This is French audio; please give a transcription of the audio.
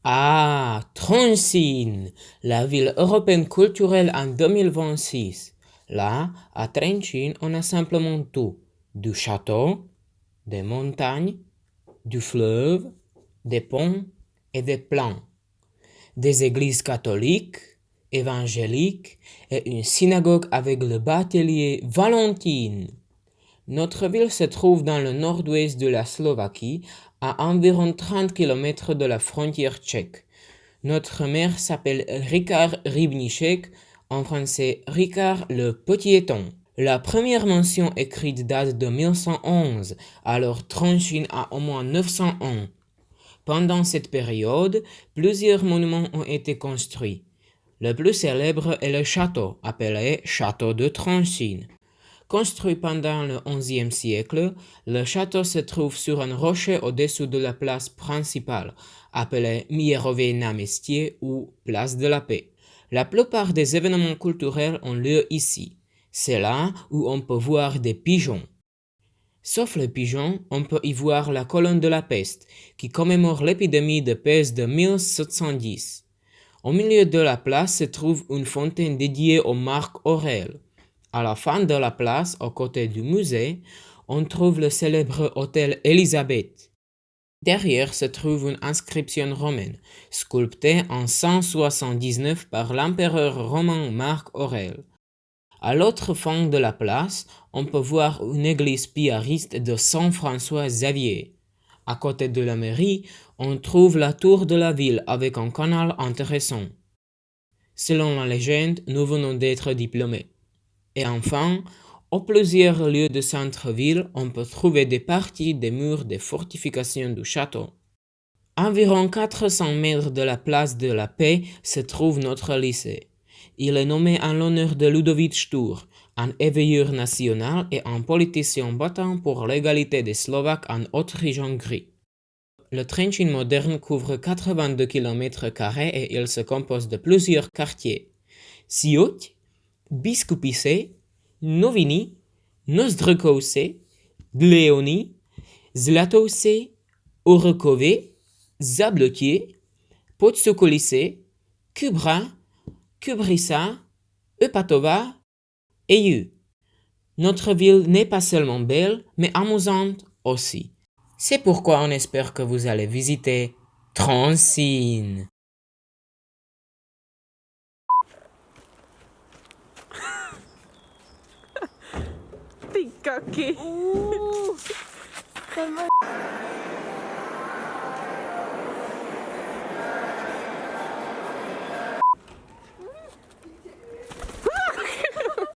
Ah, Tronchin, la ville européenne culturelle en 2026. Là, à Tronchin, on a simplement tout. Du château, des montagnes, du fleuve, des ponts et des plans. Des églises catholiques, évangéliques et une synagogue avec le batelier Valentine. Notre ville se trouve dans le nord-ouest de la Slovaquie, à environ 30 km de la frontière tchèque. Notre maire s'appelle Richard Rybníček, en français Ricard le Petit-Éton. La première mention écrite date de 1111, alors Tronchin a au moins 900 ans. Pendant cette période, plusieurs monuments ont été construits. Le plus célèbre est le château, appelé Château de Tronchin. Construit pendant le XIe siècle, le château se trouve sur un rocher au-dessous de la place principale, appelée Mierové Náměstí ou Place de la Paix. La plupart des événements culturels ont lieu ici. C'est là où on peut voir des pigeons. Sauf les pigeons, on peut y voir la colonne de la peste, qui commémore l'épidémie de peste de 1710. Au milieu de la place se trouve une fontaine dédiée au Marc Aurèle. À la fin de la place, aux côtés du musée, on trouve le célèbre hôtel Élisabeth. Derrière se trouve une inscription romaine, sculptée en 179 par l'empereur romain Marc Aurèle. À l'autre fond de la place, on peut voir une église piariste de Saint François Xavier. À côté de la mairie, on trouve la tour de la ville avec un canal intéressant. Selon la légende, nous venons d'être diplômés. Et enfin, au plusieurs lieux de centre-ville, on peut trouver des parties des murs des fortifications du château. Environ 400 mètres de la place de la Paix se trouve notre lycée. Il est nommé en l'honneur de Ludovic Štur, un éveilleur national et un politicien battant pour l'égalité des Slovaques en Autriche-Hongrie. Le Tronchin moderne couvre 82 km² et il se compose de plusieurs quartiers. Siuť, Biskupice, Noviny, Nozdrkovce, Gléony, Zlatovce, Orekové, Zablotié, Podsokolice, Kubra, Kubrissa, Epatova et Yu. Notre ville n'est pas seulement belle, mais amusante aussi. C'est pourquoi on espère que vous allez visiter Tronchin. T'es coquille. Ouh, tellement